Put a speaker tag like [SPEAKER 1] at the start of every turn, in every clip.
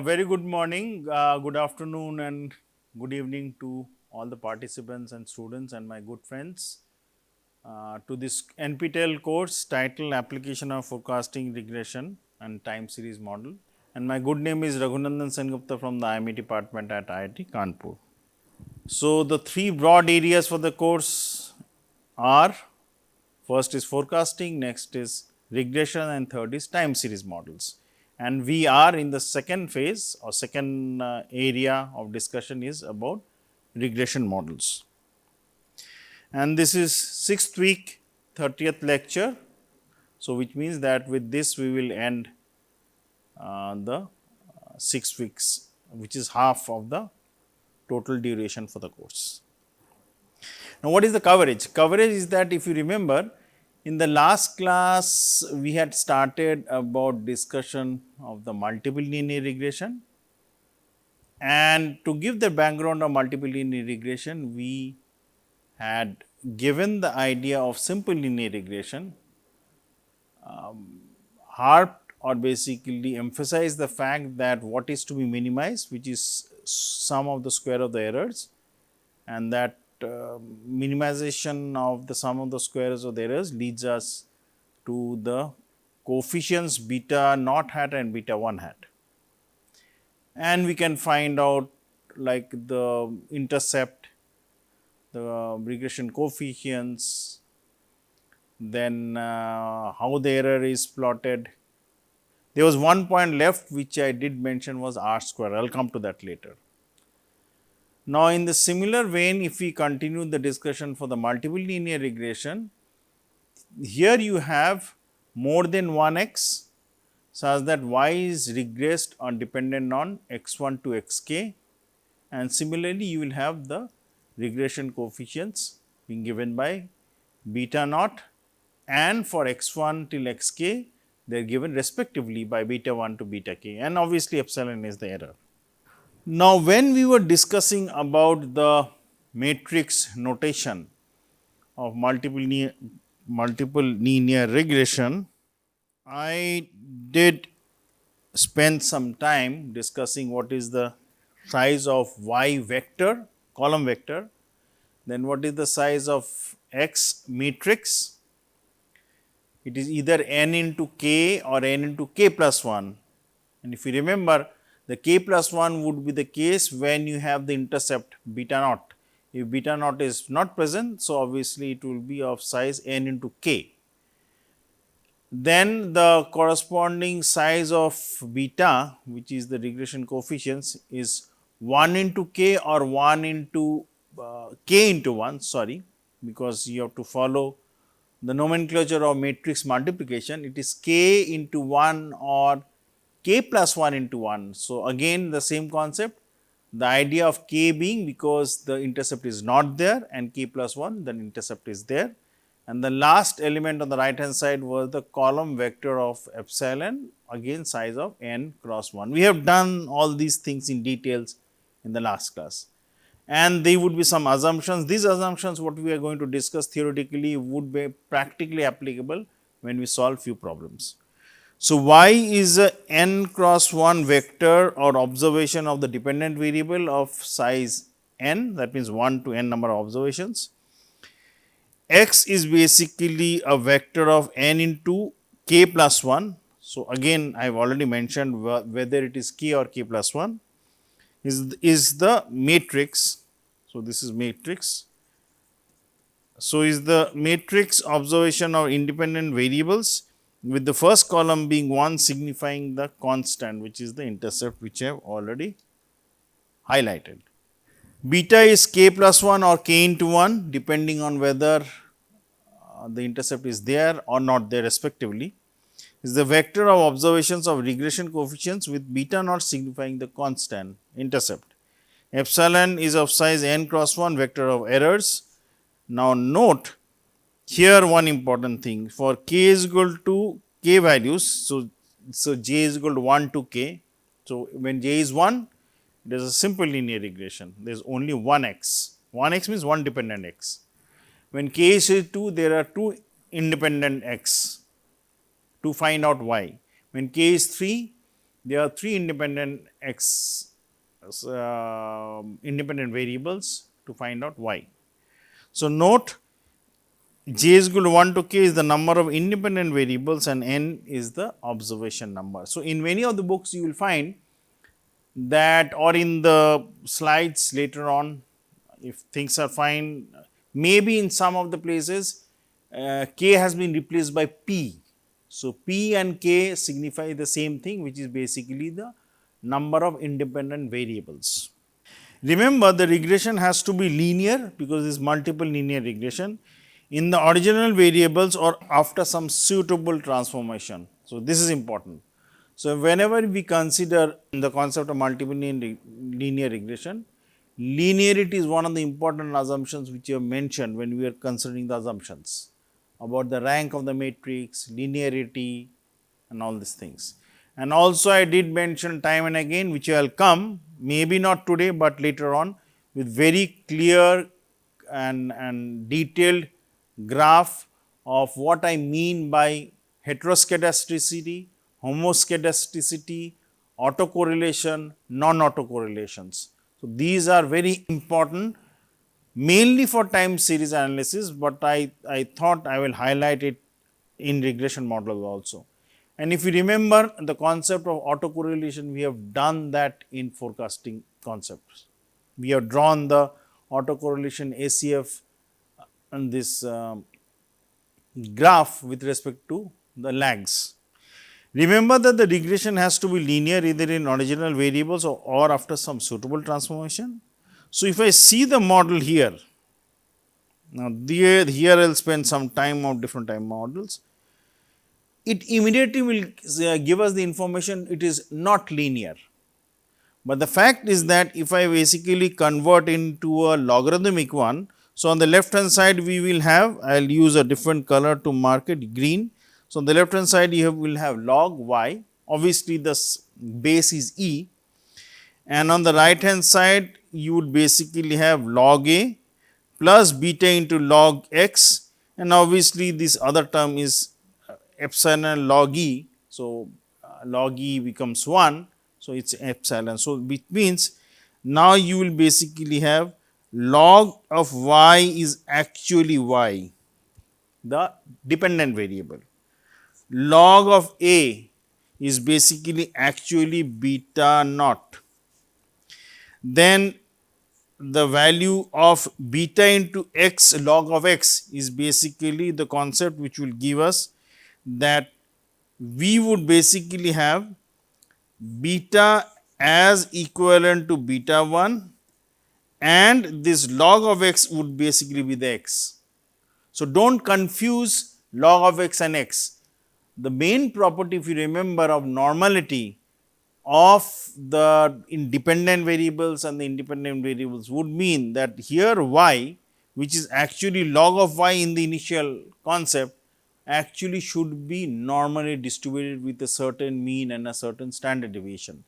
[SPEAKER 1] Very good morning, good afternoon and good evening to all the participants and students and my good friends to this NPTEL course titled Application of Forecasting Regression and Time Series Model. And my good name is Raghunandan Sengupta from the IME department at IIT Kanpur. So, the three broad areas for the course are first is forecasting, next is regression and third is time series models. And we are in the second phase or second area of discussion is about regression models. And this is 6th week 30th lecture. So, which means that with this we will end the 6 weeks, which is half of the total duration for the course. Now, what is the coverage? Coverage is that if you remember, in the last class we had started about discussion of the multiple linear regression, and to give the background of multiple linear regression we had given the idea of simple linear regression, harped or basically emphasized the fact that what is to be minimized, which is sum of the square of the errors, and that minimization of the sum of the squares of the errors leads us to the coefficients beta naught hat and beta 1 hat. And we can find out like the intercept, the regression coefficients, then how the error is plotted. There was one point left which I did mention was R square. I will come to that later. Now, in the similar vein, if we continue the discussion for the multiple linear regression, here you have more than one x such that y is regressed or dependent on x1 to xk, and similarly you will have the regression coefficients being given by beta naught, and for x1 till xk they are given respectively by beta 1 to beta k, and obviously epsilon is the error. Now, when we were discussing about the matrix notation of multiple linear regression, I did spend some time discussing what is the size of y vector, column vector, then what is the size of x matrix. It is either n into k or n into k plus 1, and if you remember, the k plus 1 would be the case when you have the intercept beta naught. If beta naught is not present, so obviously it will be of size n into k. Then the corresponding size of beta, which is the regression coefficients, is 1 into k or 1 into k into 1, sorry, because you have to follow the nomenclature of matrix multiplication. It is k into 1 or k plus 1 into 1. So, again the same concept, the idea of k being because the intercept is not there and k plus 1 then intercept is there, and the last element on the right hand side was the column vector of epsilon, again size of n cross 1. We have done all these things in details in the last class, and there would be some assumptions. These assumptions what we are going to discuss theoretically would be practically applicable when we solve few problems. So, y is a n cross 1 vector or observation of the dependent variable of size n, that means 1 to n number of observations. X is basically a vector of n into k plus 1. So, again I have already mentioned whether it is k or k plus 1 is the matrix. So, this is matrix. So, is the matrix observation of independent variables, with the first column being 1 signifying the constant, which is the intercept which I have already highlighted. Beta is k plus 1 or k into 1 depending on whether the intercept is there or not there respectively, is the vector of observations of regression coefficients with beta naught signifying the constant intercept. Epsilon is of size n cross 1 vector of errors. Now, note here one important thing, for k is equal to k values. So, j is equal to 1 to k. So, when j is 1, it is a simple linear regression, there is only one x, means one dependent x. When k is 2, there are two independent x to find out y. When k is 3, there are three independent independent variables to find out y. So, note j is equal to 1 to k is the number of independent variables and n is the observation number. So, in many of the books you will find that, or in the slides later on, if things are fine, maybe in some of the places k has been replaced by p. So, p and k signify the same thing, which is basically the number of independent variables. Remember, the regression has to be linear because it is multiple linear regression in the original variables or after some suitable transformation. So, this is important. So, whenever we consider the concept of multiple linear regression, linearity is one of the important assumptions which you have mentioned when we are considering the assumptions about the rank of the matrix, linearity and all these things. And also I did mention time and again, which I will come, maybe not today, but later on with very clear and detailed graph of what I mean by heteroscedasticity, homoscedasticity, autocorrelation, non-autocorrelations. So, these are very important mainly for time series analysis, but I thought I will highlight it in regression models also. And if you remember the concept of autocorrelation, we have done that in forecasting concepts. We have drawn the autocorrelation ACF and this graph with respect to the lags. Remember that the regression has to be linear either in original variables or after some suitable transformation. So, if I see the model here, now here I will spend some time on different time models. It immediately will give us the information it is not linear. But the fact is that if I basically convert into a logarithmic one, so on the left hand side we will have, I will use a different color to mark it green. So, on the left hand side you will have log y, obviously the base is e, and on the right hand side you would basically have log a plus beta into log x, and obviously this other term is epsilon log e. So, log e becomes 1. So, it is epsilon. So, which means now you will basically have log of y is actually y, the dependent variable. Log of a is basically actually beta naught. Then the value of beta into x log of x is basically the concept which will give us that we would basically have beta as equivalent to beta 1 and this log of x would basically be the x. So, do not confuse log of x and x. The main property, if you remember, of normality of the independent variables and the independent variables would mean that here y, which is actually log of y in the initial concept, actually should be normally distributed with a certain mean and a certain standard deviation.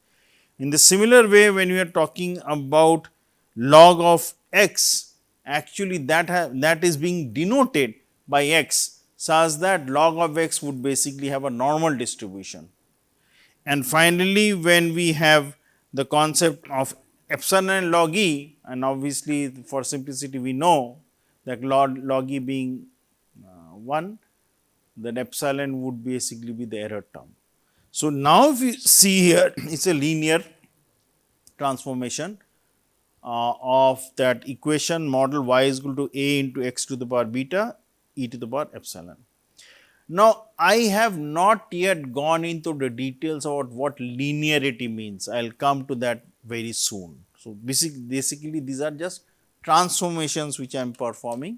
[SPEAKER 1] In the similar way, when we are talking about log of x, actually that is being denoted by x such that log of x would basically have a normal distribution. And finally, when we have the concept of epsilon log e, and obviously for simplicity we know that log e being 1, then epsilon would basically be the error term. So, now if you see here it is a linear transformation of that equation model y is equal to a into x to the power beta e to the power epsilon. Now, I have not yet gone into the details about what linearity means. I will come to that very soon. So, basically these are just transformations which I am performing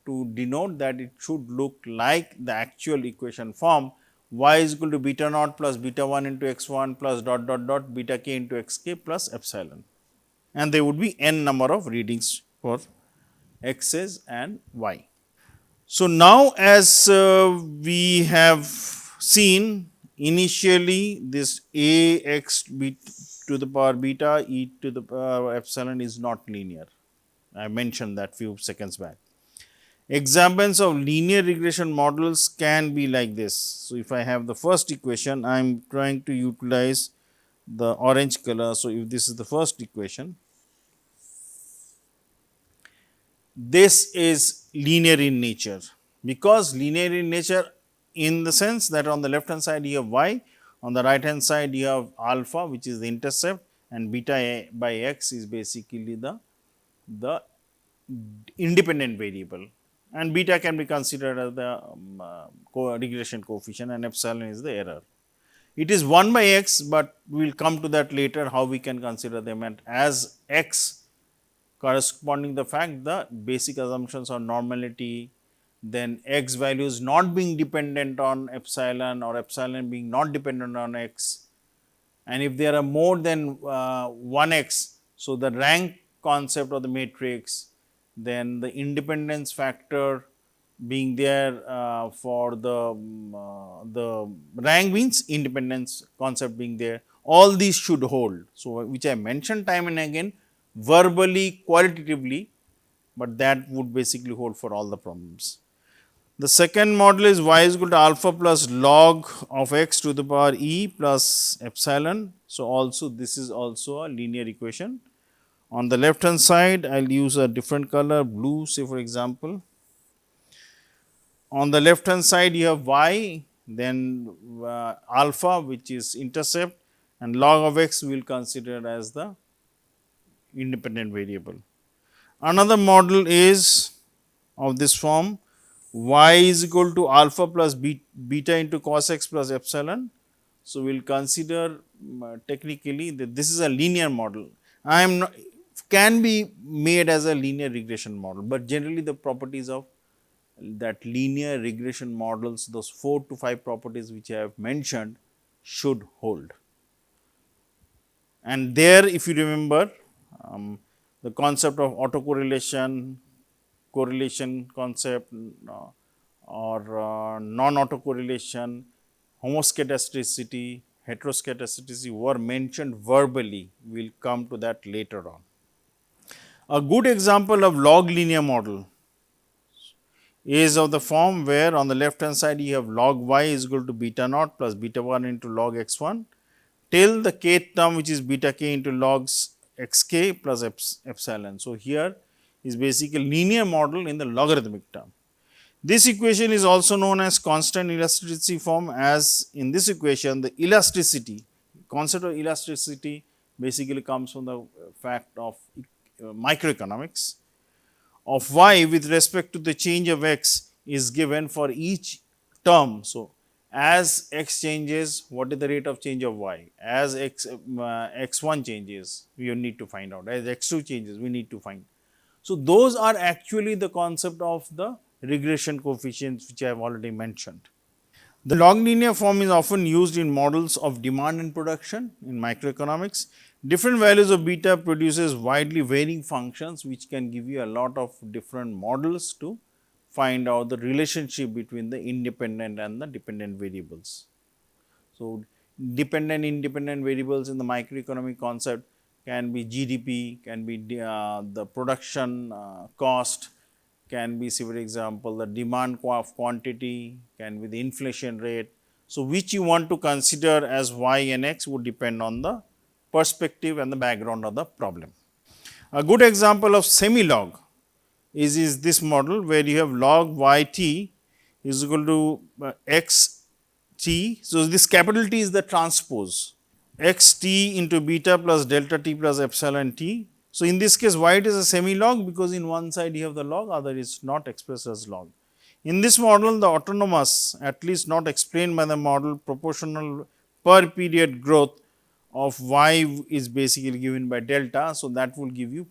[SPEAKER 1] to denote that it should look like the actual equation form y is equal to beta naught plus beta 1 into x 1 plus dot dot dot beta k into x k plus epsilon, and there would be n number of readings for x's and y. So, now as we have seen initially this a x to the power beta e to the power epsilon is not linear. I mentioned that few seconds back. Examples of linear regression models can be like this. So, if I have the first equation, I am trying to utilize the orange color. So, if this is the first equation, this is linear in nature, because linear in nature in the sense that on the left hand side you have y, on the right hand side you have alpha, which is the intercept, and beta by x is basically the independent variable, and beta can be considered as the regression coefficient, and epsilon is the error. It is 1 by x, but we will come to that later, how we can consider them as x corresponding the fact the basic assumptions on normality, then x values not being dependent on epsilon or epsilon being not dependent on x, and if there are more than 1x. So, the rank concept of the matrix, then the independence factor being there for the rank means independence concept being there, all these should hold. So, which I mentioned time and again verbally, qualitatively, but that would basically hold for all the problems. The second model is y is equal to alpha plus log of x to the power e plus epsilon. So, also this is also a linear equation. On the left hand side, I will use a different color, blue, say for example. On the left hand side, you have y, then alpha, which is intercept, and log of x we will consider as the independent variable. Another model is of this form, y is equal to alpha plus beta into cos x plus epsilon. So, we will consider technically that this is a linear model. I am not, can be made as a linear regression model, but generally the properties of that linear regression models, those 4 to 5 properties which I have mentioned, should hold. And there, if you remember, the concept of autocorrelation, correlation concept, or non-autocorrelation, homoscedasticity, heteroscedasticity were mentioned verbally. We will come to that later on. A good example of log linear model is of the form where on the left hand side you have log y is equal to beta naught plus beta 1 into log x 1 till the kth term, which is beta k into logs x k plus epsilon. So, here is basically linear model in the logarithmic term. This equation is also known as constant elasticity form, as in this equation the elasticity, concept of elasticity basically comes from the fact of microeconomics of y with respect to the change of x is given for each term. So, as x changes, what is the rate of change of y? As x1 changes, we need to find out. As x2 changes, we need to find. So, those are actually the concept of the regression coefficients which I have already mentioned. The log linear form is often used in models of demand and production in microeconomics. Different values of beta produces widely varying functions which can give you a lot of different models to find out the relationship between the independent and the dependent variables. So, dependent independent variables in the microeconomic concept can be GDP, can be the production cost, can be, say for example, the demand of quantity, can be the inflation rate. So, which you want to consider as y and x would depend on the perspective and the background of the problem. A good example of semi-log is this model where you have log y t is equal to x t. So, this capital T is the transpose x t into beta plus delta t plus epsilon t. So, in this case why it is a semi-log, because in one side you have the log, other is not expressed as log. In this model, the autonomous, at least not explained by the model, proportional per period growth of y is basically given by delta. So, that will give you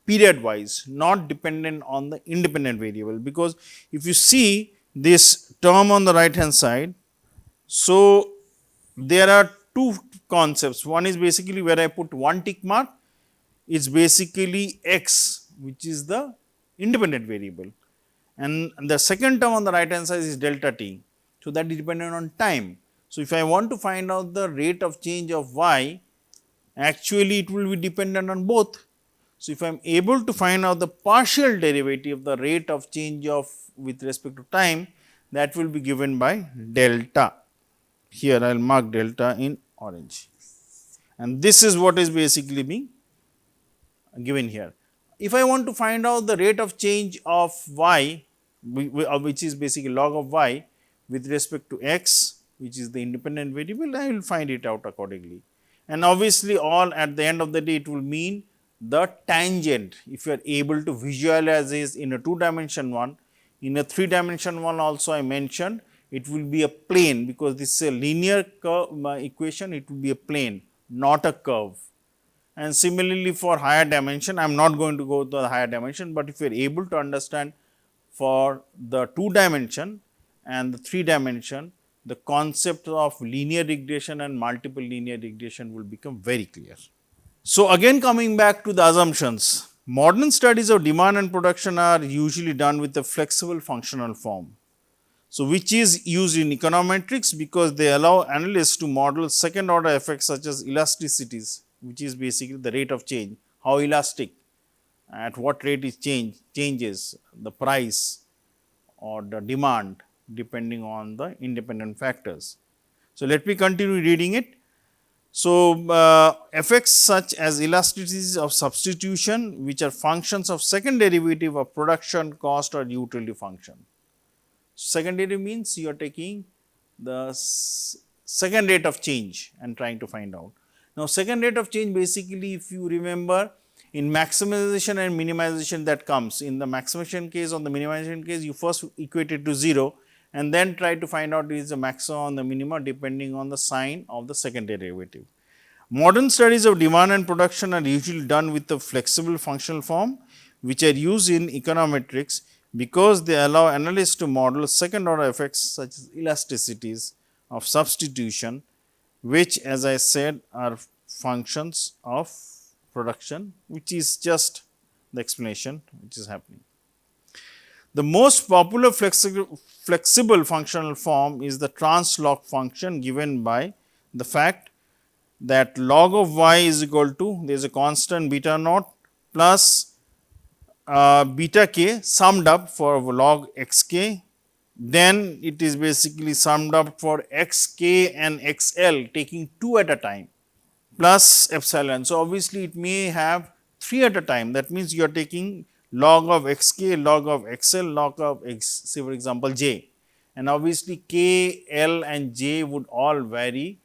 [SPEAKER 1] period wise, not dependent on the independent variable, because if you see this term on the right hand side, so there are two concepts. One is basically where I put one tick mark, it is basically x, which is the independent variable, and the second term on the right hand side is delta t. So, that is dependent on time. So, if I want to find out the rate of change of y, actually it will be dependent on both. So, if I am able to find out the partial derivative, the rate of change of with respect to time, that will be given by delta. Here I will mark delta in orange. and this is what is basically being given here. If I want to find out the rate of change of y, which is basically log of y with respect to x, which is the independent variable, I will find it out accordingly. And obviously, all at the end of the day it will mean the tangent. If you are able to visualize this in a 2-dimension one, in a 3-dimension one also I mentioned, it will be a plane, because this is a linear curve equation, it will be a plane, not a curve. And similarly, for higher dimension, I am not going to go to the higher dimension, but if you are able to understand for the 2-dimension and the 3-dimension, the concept of linear regression and multiple linear regression will become very clear. So, again coming back to the assumptions, modern studies of demand and production are usually done with a flexible functional form. So, which is used in econometrics because they allow analysts to model second order effects such as elasticities, which is basically the rate of change, how elastic, at what rate it changes, the price or the demand depending on the independent factors. So, let me continue reading it. So, effects such as elasticities of substitution, which are functions of second derivative of production, cost or utility function. So, second derivative means you are taking the second rate of change and trying to find out. Now, second rate of change basically, if you remember, in maximization and minimization that comes, in the maximization case or the minimization case, you first equate it to 0 and then try to find out is the maximum or the minimum depending on the sign of the second derivative. Modern studies of demand and production are usually done with a flexible functional form, which are used in econometrics because they allow analysts to model second order effects such as elasticities of substitution, which, as I said, are functions of production, which is just the explanation which is happening. The most popular flexible functional form is the translog function, given by the fact that log of y is equal to, there is a constant beta naught plus beta k summed up for log x k, then it is basically summed up for x k and x l taking 2 at a time plus epsilon. So, obviously, it may have 3 at a time, that means you are taking log of x k, log of x l, log of x, say for example, j, and obviously k, l and j would all vary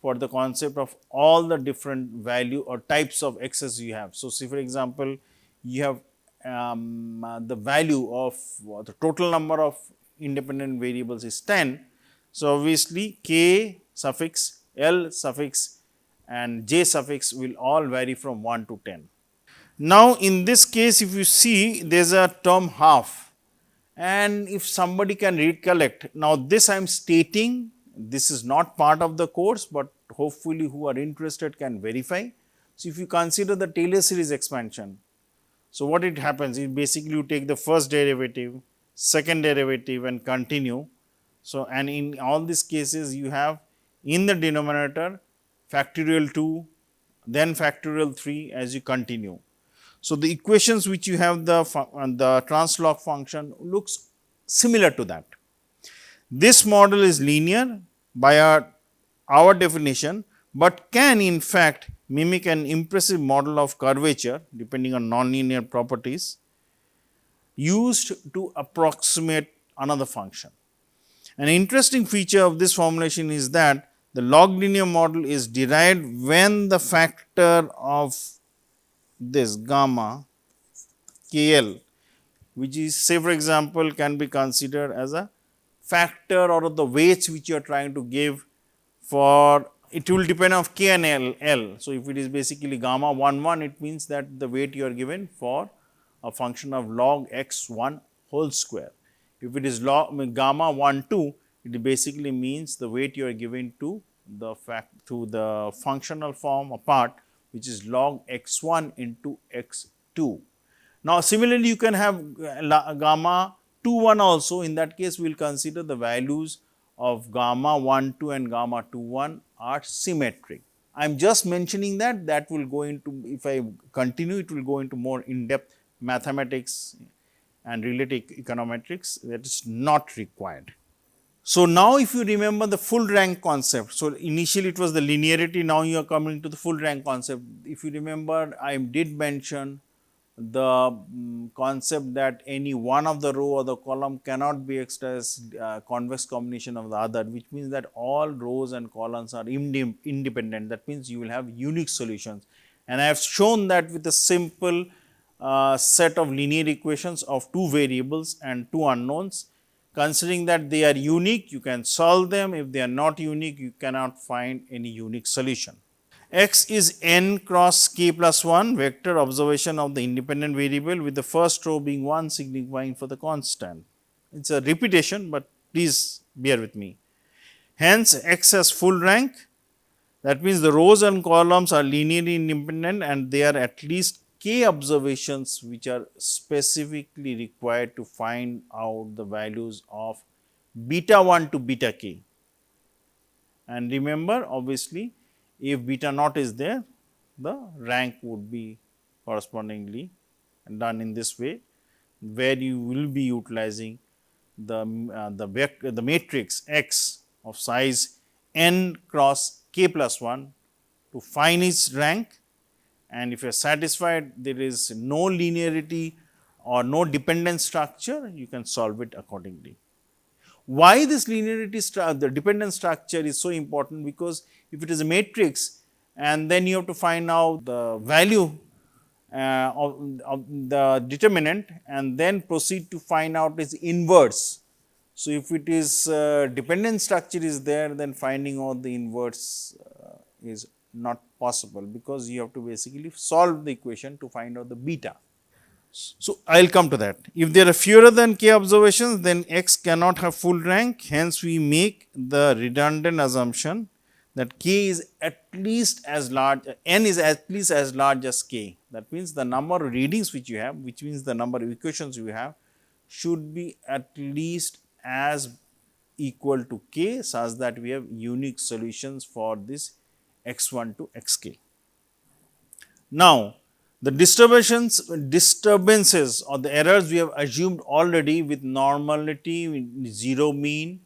[SPEAKER 1] for the concept of all the different value or types of x's you have. So, say for example, you have the value of the total number of independent variables is 10. So, obviously, k suffix, l suffix and j suffix will all vary from 1 to 10. Now, in this case, if you see, there is a term half, and if somebody can recollect, now this I am stating, this is not part of the course, but hopefully who are interested can verify. So, if you consider the Taylor series expansion, so what it happens is basically you take the first derivative, second derivative and continue. So, and in all these cases you have in the denominator factorial 2, then factorial 3 as you continue. So, the equations which you have the translog function looks similar to that. This model is linear by our definition, but can in fact mimic an impressive model of curvature depending on nonlinear properties used to approximate another function. An interesting feature of this formulation is that the log linear model is derived when the factor of this gamma KL, which is, say for example, can be considered as a factor or the weights which you are trying to give for, it will depend on k and l. So, if it is basically gamma 1 1, it means that the weight you are given for a function of log x 1 whole square. If it is gamma 1 2, it basically means the weight you are given to the functional form apart, which is log x 1 into x 2. Now, similarly, you can have gamma 2 1 also. In that case, we will consider the values of gamma 1 2 and gamma 2 1 are symmetric. I am just mentioning that will go into, if I continue, it will go into more in depth mathematics and related econometrics, that is not required. So, now if you remember the full rank concept, so initially it was the linearity, now you are coming to the full rank concept. If you remember, I did mention the concept that any one of the row or the column cannot be expressed as convex combination of the other, which means that all rows and columns are independent. That means you will have unique solutions, and I have shown that with a simple set of linear equations of two variables and two unknowns. Considering that they are unique, you can solve them. If they are not unique, you cannot find any unique solution. X is n cross k plus 1 vector observation of the independent variable, with the first row being 1 signifying for the constant. It is a repetition, but please bear with me. Hence, X has full rank. That means, the rows and columns are linearly independent and they are at least k observations which are specifically required to find out the values of beta 1 to beta k. And remember, obviously, if beta naught is there, the rank would be correspondingly done in this way, where you will be utilizing the matrix X of size n cross k plus 1 to find its rank, and if you are satisfied there is no linearity or no dependent structure, you can solve it accordingly. Why this linearity the dependent structure is so important? Because if it is a matrix and then you have to find out the value of the determinant and then proceed to find out its inverse. So, if it is dependent structure is there, then finding out the inverse is not possible, because you have to basically solve the equation to find out the beta. So, I will come to that. If there are fewer than k observations, then X cannot have full rank. Hence, we make the redundant assumption that k is at least as large, n is at least as large as k. That means, the number of readings which you have, which means the number of equations you have, should be at least as equal to k, such that we have unique solutions for this x1 to xk. Now, the disturbances or the errors we have assumed already with normality, with 0 mean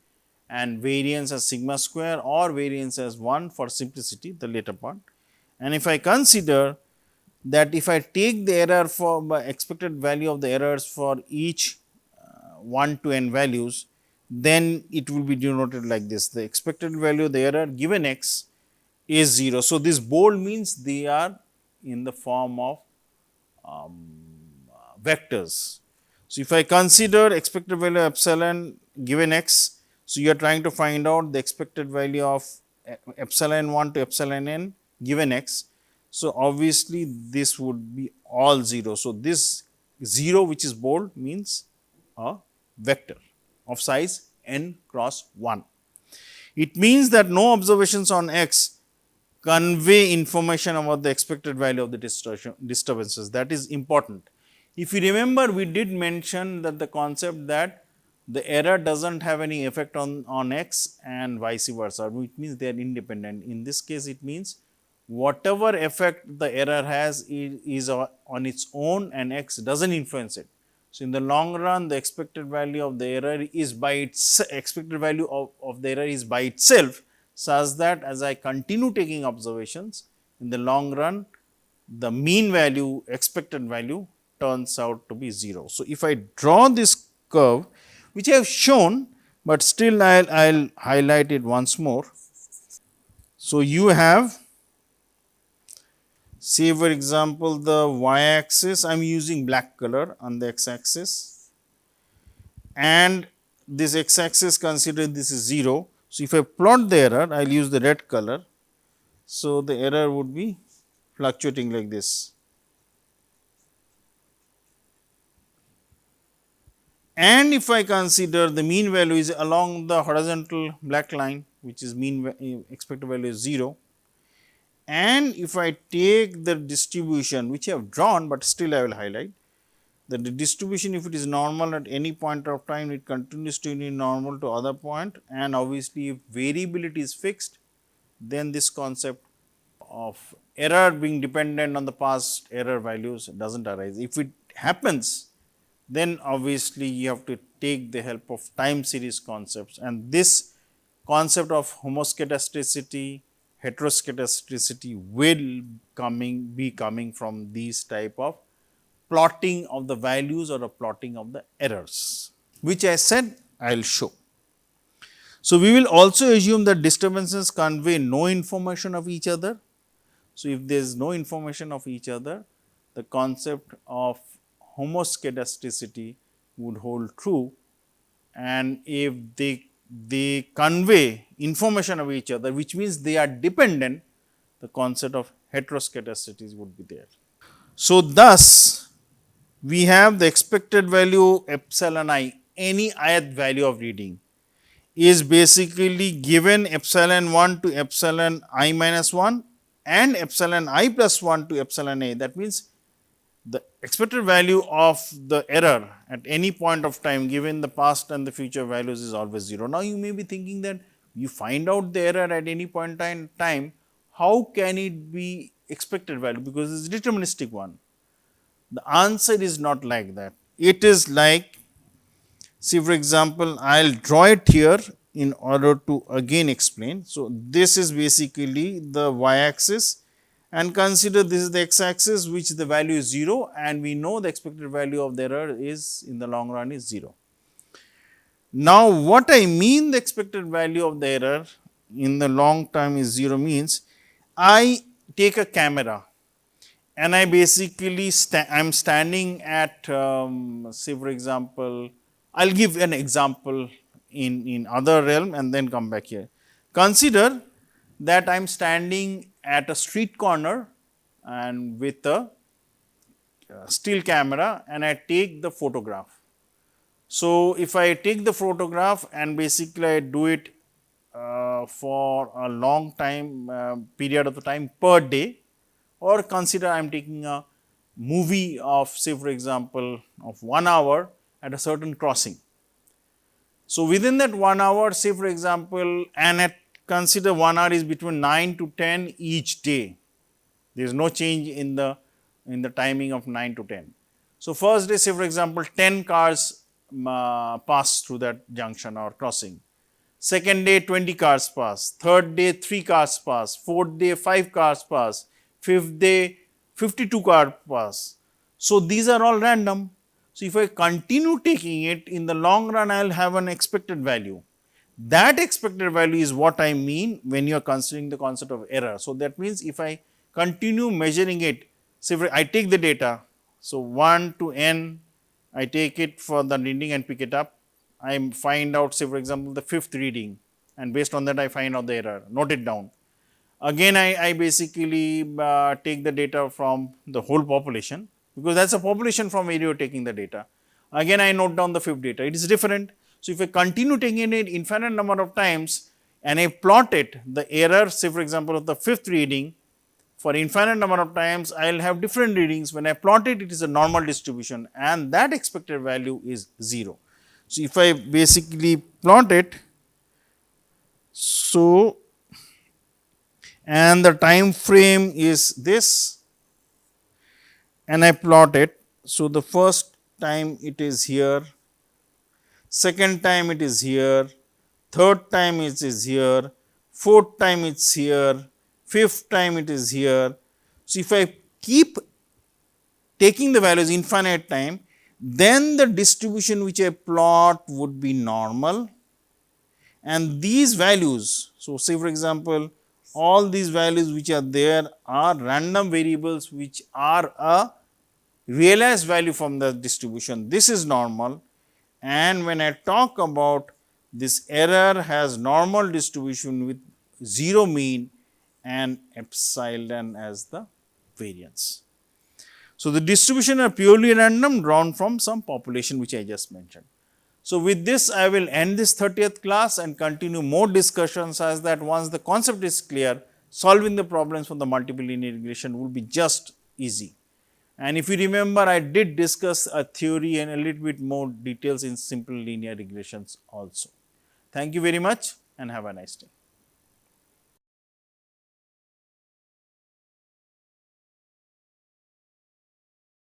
[SPEAKER 1] and variance as sigma square or variance as 1 for simplicity, the later part. And if I consider that if I take the error for expected value of the errors for each 1 to n values, then it will be denoted like this: the expected value of the error given x is 0. So, this bold means they are in the form of vectors. So, if I consider expected value of epsilon given x, so you are trying to find out the expected value of epsilon 1 to epsilon n given x. So, obviously, this would be all 0. So, this 0 which is bold means a vector of size n cross 1. It means that no observations on x convey information about the expected value of the disturbances. That is important. If you remember, we did mention that the concept that the error does not have any effect on x and vice versa, which means they are independent. In this case, it means whatever effect the error has is on its own and x does not influence it. So, in the long run, the expected value of the error is by its expected value of the error is by itself, such that as I continue taking observations, in the long run the mean value, expected value turns out to be 0. So, if I draw this curve, which I have shown, but still I will highlight it once more. So, you have, say for example, the y axis, I am using black color on the x axis, and this x axis, consider this is 0. So, if I plot the error, I will use the red color. So, the error would be fluctuating like this. And if I consider the mean value is along the horizontal black line, which is mean expected value is 0. And if I take the distribution which I have drawn, but still I will highlight that the distribution, if it is normal at any point of time, it continues to be normal to other point, and obviously, if variability is fixed, then this concept of error being dependent on the past error values does not arise. If it happens, then obviously, you have to take the help of time series concepts, and this concept of homoscedasticity, heteroscedasticity will be coming from these type of plotting of the values or a plotting of the errors, which I said I will show. So, we will also assume that disturbances convey no information of each other. So, if there is no information of each other, the concept of homoscedasticity would hold true, and if they convey information of each other, which means they are dependent, the concept of heteroscedasticity would be there. So, thus we have the expected value epsilon I, any ith value of reading is basically given epsilon 1 to epsilon I minus 1 and epsilon I plus 1 to epsilon A. That means, the expected value of the error at any point of time given the past and the future values is always 0. Now, you may be thinking that you find out the error at any point in time, how can it be expected value, because it is deterministic one. The answer is not like that. It is like, see for example, I will draw it here in order to again explain. So, this is basically the y axis, and consider this is the x axis, which the value is 0, and we know the expected value of the error is in the long run is 0. Now, what I mean the expected value of the error in the long term is 0 means, I take a camera and I basically I am standing at say for example, I will give an example in other realm and then come back here. Consider that I am standing at a street corner and with a still camera and I take the photograph. So, if I take the photograph and basically I do it for a long time period of the time per day, or consider I am taking a movie of say for example, of 1 hour at a certain crossing. So, within that 1 hour say for example, and at consider 1 hour is between 9 to 10 each day, there is no change in the timing of 9 to 10. So, first day say for example, 10 cars pass through that junction or crossing, second day 20 cars pass, third day 3 cars pass, fourth day 5 cars pass, fifth day 52 cars pass. So, these are all random. So, if I continue taking it, in the long run I will have an expected value. That expected value is what I mean when you are considering the concept of error. So, that means, if I continue measuring it, say I take the data. So, 1 to n I take it for the reading and pick it up. I find out say for example, the 5th reading, and based on that I find out the error, note it down. Again I basically take the data from the whole population, because that is a population from where you are taking the data. Again I note down the 5th data, it is different. So, if I continue taking it infinite number of times and I plot it, the error say for example, of the 5th reading for infinite number of times, I will have different readings. When I plot it, it is a normal distribution and that expected value is 0. So, if I basically plot it, so and the time frame is this and I plot it. So, the first time it is here, second time it is here, third time it is here, fourth time it is here, fifth time it is here. So, if I keep taking the values infinite time, then the distribution which I plot would be normal, and these values. So, say for example, all these values which are there are random variables which are a realized value from the distribution. This is normal, and when I talk about this error has normal distribution with 0 mean and epsilon as the variance. So, the distribution are purely random, drawn from some population which I just mentioned. So, with this I will end this 30th class and continue more discussions, as that once the concept is clear, solving the problems from the multiple linear regression will be just easy. And if you remember, I did discuss a theory and a little bit more details in simple linear regressions also. Thank you very much and have a nice day.